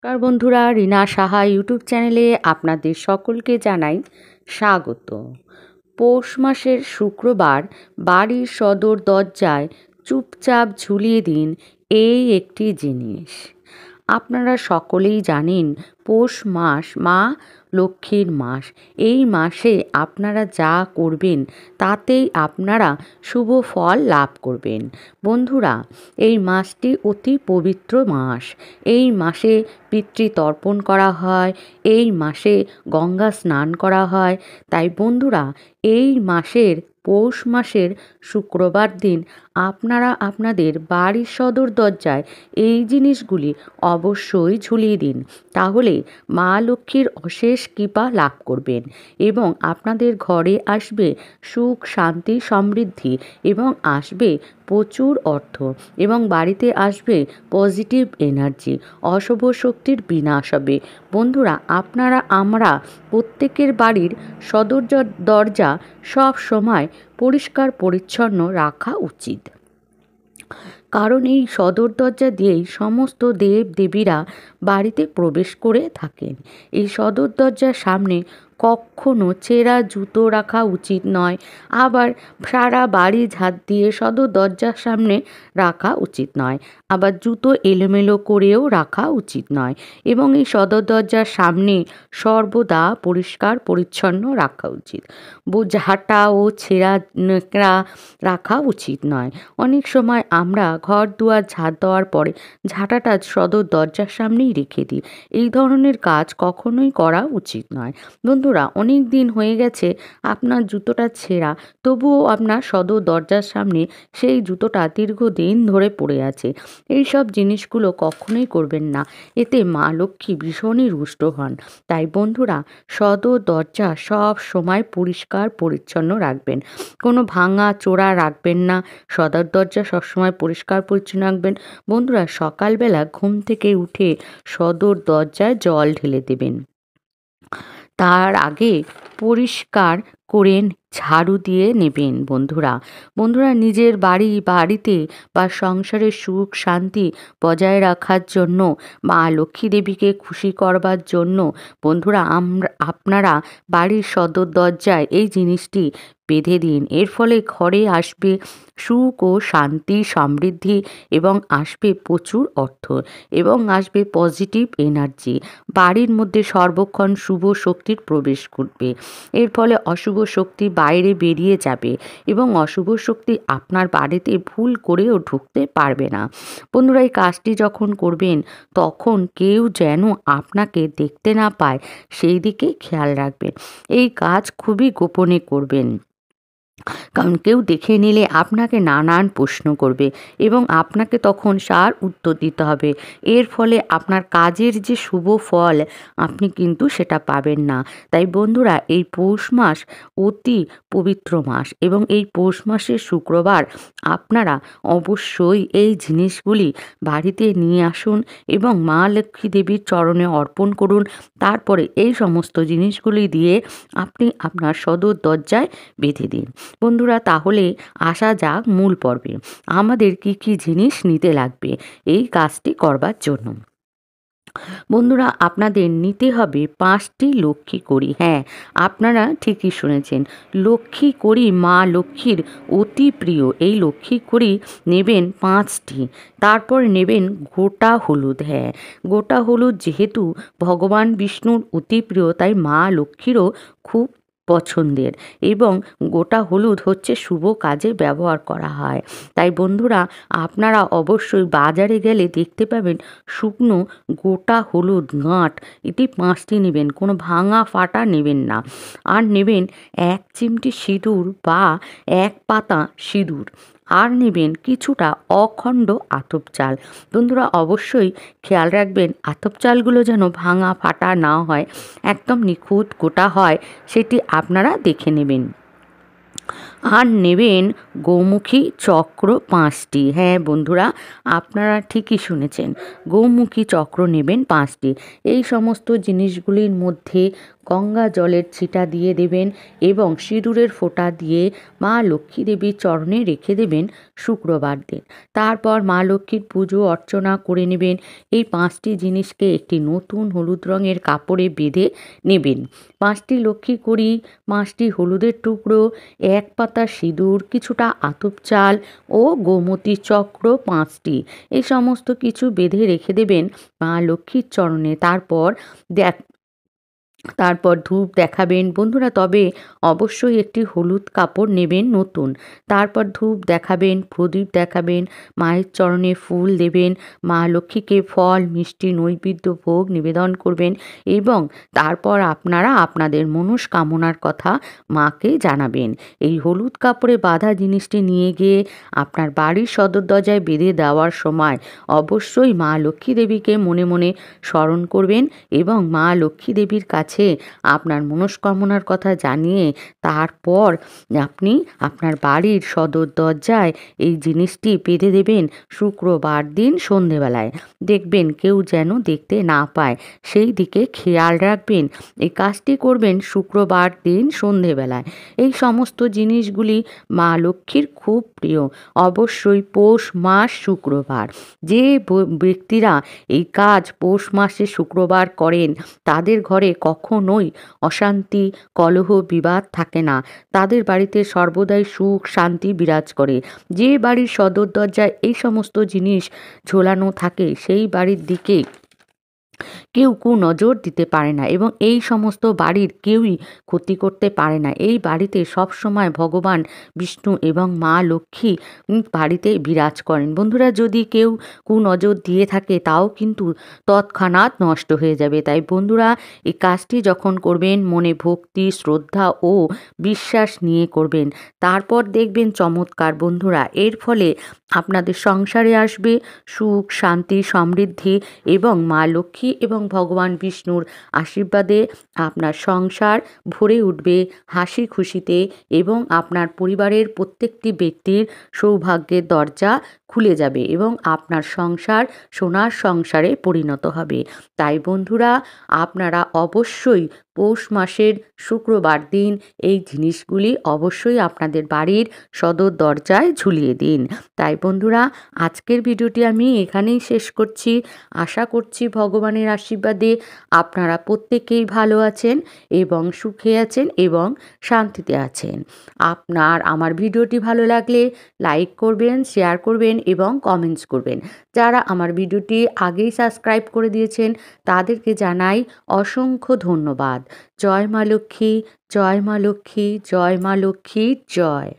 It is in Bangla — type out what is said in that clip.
নমস্কার বন্ধুরা, রিনা সাহা ইউটিউব চ্যানেলে আপনাদের সকলকে জানাই স্বাগত। পৌষ মাসের শুক্রবার বাড়ির সদর দরজায় চুপচাপ ঝুলিয়ে দিন এই একটি জিনিস। আপনারা সকলেই জানেন পৌষ মাস মা লক্ষ্মীর মাস। এই মাসে আপনারা যা করবেন তাতেই আপনারা শুভ ফল লাভ করবেন। বন্ধুরা, এই মাসটি অতি পবিত্র মাস। এই মাসে পিতৃতর্পণ করা হয়, এই মাসে গঙ্গা স্নান করা হয়। তাই বন্ধুরা, এই মাসের পৌষ মাসের শুক্রবার দিন আপনারা আপনাদের বাড়ির সদর দরজায় এই জিনিসগুলি অবশ্যই ঝুলিয়ে দিন। তাহলে মা লক্ষ্মীর অশেষ কৃপা লাভ করবেন এবং আপনাদের ঘরে আসবে সুখ, শান্তি, সমৃদ্ধি এবং আসবে প্রচুর অর্থ এবং বাড়িতে আসবে পজিটিভ এনার্জি। অশুভ শক্তির বিনাশ হবে। বন্ধুরা, আমরা প্রত্যেকের বাড়ির সদর দরজা সব সময় পরিষ্কার পরিচ্ছন্ন রাখা উচিত। কারণ এই সদর দরজা দিয়েই সমস্ত দেব দেবীরা বাড়িতে প্রবেশ করে থাকেন। এই সদর দরজার সামনে কখনো ছেঁড়া জুতো রাখা উচিত নয়। আবার সারা বাড়ি ঝাঁট দিয়ে সদর দরজার সামনে রাখা উচিত নয়। আবার জুতো এলোমেলো করেও রাখা উচিত নয় এবং এই সদর দরজার সামনে সর্বদা পরিষ্কার পরিচ্ছন্ন রাখা উচিত। ঝাঁটা ও ছেঁড়া ন্যাকড়া রাখা উচিত নয়। অনেক সময় আমরা ঘর দুয়ার ঝাঁট দেওয়ার পরে ঝাঁটাটা সদর দরজার সামনেই রেখে দিই। এই ধরনের কাজ কখনোই করা উচিত নয়। বন্ধুরা, অনেক দিন হয়ে গেছে আপনার জুতোটা ছেঁড়া, তবুও আপনার সদর দরজার সামনে সেই জুতোটা দীর্ঘদিন ধরে পড়ে আছে। এই সব জিনিসগুলো কখনোই করবেন না। এতে মা লক্ষ্মী ভীষণই রুষ্ট হন। তাই বন্ধুরা, সদর দরজা সব সময় পরিষ্কার পরিচ্ছন্ন রাখবেন। কোনো ভাঙা চোরা রাখবেন না। সদর দরজা সবসময় পরিষ্কার পরিচ্ছন্ন রাখবেন। বন্ধুরা, সকালবেলা ঘুম থেকে উঠে সদর দরজায় জল ঢেলে দেবেন। তার আগে পরিষ্কার করে ঝাড়ু দিয়ে নেবেন। বন্ধুরা, নিজের বাড়িতে বা সংসারের সুখ শান্তি বজায় রাখার জন্য, মা লক্ষ্মী দেবীকে খুশি করবার জন্য বন্ধুরা আপনারা বাড়ির সদর দরজায় এই জিনিসটি বেঁধে দিন। এর ফলে ঘরে আসবে সুখ ও শান্তি, সমৃদ্ধি এবং আসবে প্রচুর অর্থ এবং আসবে পজিটিভ এনার্জি। বাড়ির মধ্যে সর্বক্ষণ শুভ শক্তির প্রবেশ করবে। এর ফলে অশুভ শক্তি বাইরে বেরিয়ে যাবে এবং অশুভ শক্তি আপনার বাড়িতে ভুল করেও ঢুকতে পারবে না। বন্ধুরা, এই কাজটি যখন করবেন তখন কেউ যেন আপনাকে দেখতে না পায় সেই দিকে খেয়াল রাখবেন। এই কাজ খুবই গোপনে করবেন, কারণ কেউ দেখে নিলে আপনাকে নানান প্রশ্ন করবে এবং আপনাকে তখন তার উত্তর দিতে হবে। এর ফলে আপনার কাজের যে শুভ ফল আপনি কিন্তু সেটা পাবেন না। তাই বন্ধুরা, এই পৌষ মাস অতি পবিত্র মাস এবং এই পৌষ মাসের শুক্রবার আপনারা অবশ্যই এই জিনিসগুলি বাড়িতে নিয়ে আসুন এবং মা লক্ষ্মী দেবীর চরণে অর্পণ করুন। তারপরে এই সমস্ত জিনিসগুলি দিয়ে আপনি আপনার সদর দরজায় বেঁধে দিন। বন্ধুরা, তাহলে আসা যাক মূল পর্বে। আমাদের কি কি জিনিস নিতে লাগবে এই কাজটি করবার জন্য। বন্ধুরা, আপনাদের নিতে হবে 5টি লক্ষ্মী কড়ি। হ্যাঁ, আপনারা ঠিকই শুনেছেন, লক্ষ্মী কড়ি মা লক্ষ্মীর অতি প্রিয়। এই লক্ষ্মী কড়ি নেবেন 5টি। তারপর নেবেন গোটা হলুদ। হ্যাঁ, গোটা হলুদ যেহেতু ভগবান বিষ্ণুর অতি প্রিয়, তাই মা লক্ষ্মীরও খুব পছন্দের এবং গোটা হলুদ হচ্ছে শুভ কাজে ব্যবহার করা হয়। তাই বন্ধুরা, আপনারা অবশ্যই বাজারে গেলে দেখতে পাবেন শুকনো গোটা হলুদ গাঁট, এটি 5টি নেবেন। কোনো ভাঙা ফাটা নেবেন না। আর নেবেন 1 চিমটি সিঁদুর বা 1 পাতা সিঁদুর। আর নেবেন কিছুটা অখণ্ড আতপ চাল। বন্ধুরা, অবশ্যই খেয়াল রাখবেন আতপ চালগুলো যেন ভাঙা ফাটা না হয়, একদম নিখুঁত গোটা হয়, সেটি আপনারা দেখে নেবেন। আর নেবেন গৌমুখী চক্র 5টি। হ্যাঁ বন্ধুরা, আপনারা ঠিকই শুনেছেন, গৌমুখী চক্র নেবেন 5টি। এই সমস্ত জিনিসগুলির মধ্যে গঙ্গা জলের ছিটা দিয়ে দেবেন এবং সিঁদুরের ফোঁটা দিয়ে মা লক্ষ্মী দেবীর চরণে রেখে দেবেন শুক্রবার দিন। তারপর মা লক্ষ্মীর পুজো অর্চনা করে নেবেন। এই 5টি জিনিসকে একটি নতুন হলুদ রঙের কাপড়ে বেঁধে নেবেন। 5টি লক্ষ্মী কড়ি, 5টি হলুদের টুকরো, 1 পাতা সিঁদুর, কিছুটা আতপ চাল ও গোমতী চক্র 5টি, এই সমস্ত কিছু বেঁধে রেখে দেবেন মা লক্ষ্মীর চরণে। তারপর ধূপ দেখাবেন বন্ধুরা, তবে অবশ্যই একটি হলুদ কাপড় নেবেন নতুন। তারপর ধূপ দেখাবেন, প্রদীপ দেখাবেন, মায়ের চরণে ফুল দেবেন, মা লক্ষ্মীকে ফল মিষ্টি নৈবেদ্য ভোগ নিবেদন করবেন এবং তারপর আপনারা আপনাদের মনস্কামনার কথা মাকে জানাবেন। এই হলুদ কাপড়ে বাঁধা জিনিসটি নিয়ে গিয়ে আপনার বাড়ির সদর দরজায় বেঁধে দেওয়ার সময় অবশ্যই মা লক্ষ্মী দেবীকে মনে মনে স্মরণ করবেন এবং মা লক্ষ্মী দেবীর কাছে আপনার মনস্কামনার কথা জানিয়ে তারপর আপনি আপনার বাড়ির সদর দরজায় এই জিনিসটি বেঁধে দেবেন শুক্রবার দিন সন্ধেবেলায়। দেখবেন কেউ যেন দেখতে না পায়, সেই দিকে খেয়াল রাখবেন। এই কাজটি করবেন শুক্রবার দিন সন্ধেবেলায়। এই সমস্ত জিনিসগুলি মা লক্ষ্মীর খুব প্রিয়। অবশ্যই পৌষ মাস শুক্রবার, যে ব্যক্তিরা এই কাজ পৌষ মাসে শুক্রবার করেন তাদের ঘরে কখনোই অশান্তি, কলহ, বিবাদ থাকে না। তাদের বাড়িতে সর্বদাই সুখ শান্তি বিরাজ করে। যে বাড়ির সদর দরজায় এই সমস্ত জিনিস ঝোলানো থাকে সেই বাড়ির দিকে কেউ কুনজর দিতে পারে না এবং এই সমস্ত বাড়ির কেউই ক্ষতি করতে পারে না। এই বাড়িতে সবসময় ভগবান বিষ্ণু এবং মা লক্ষ্মী বাড়িতে বিরাজ করেন। বন্ধুরা, যদি কেউ কুনজর দিয়ে থাকে তাও কিন্তু তৎক্ষণাৎ নষ্ট হয়ে যাবে। তাই বন্ধুরা, এই কাজটি যখন করবেন মনে ভক্তি, শ্রদ্ধা ও বিশ্বাস নিয়ে করবেন। তারপর দেখবেন চমৎকার বন্ধুরা, এর ফলে আপনাদের সংসারে আসবে সুখ শান্তি সমৃদ্ধি এবং মা লক্ষ্মী এবং ভগবান বিষ্ণুর আশীর্বাদে আপনার সংসার ভরে উঠবে হাসি খুশিতে এবং আপনার পরিবারের প্রত্যেকটি ব্যক্তির সৌভাগ্যের দরজা খুলে যাবে এবং আপনার সংসার সোনার সংসারে পরিণত হবে। তাই বন্ধুরা, আপনারা অবশ্যই পৌষ মাসের শুক্রবার দিন এই জিনিসগুলি অবশ্যই আপনাদের বাড়ির সদর দরজায় ঝুলিয়ে দিন। তাই বন্ধুরা, আজকের ভিডিওটি আমি এখানেই শেষ করছি। আশা করছি ভগবানের আশীর্বাদে আপনারা প্রত্যেকেই ভালো আছেন এবং সুখে আছেন এবং শান্তিতে আছেন। আমার ভিডিওটি ভালো লাগলে লাইক করবেন, শেয়ার করবেন এবং কমেন্টস করবেন। যারা আমার ভিডিওটি আগেই সাবস্ক্রাইব করে দিয়েছেন তাদেরকে জানাই অসংখ্য ধন্যবাদ। জয় মা লক্ষ্মী, জয় মা লক্ষ্মী, জয় মা লক্ষ্মী, জয়।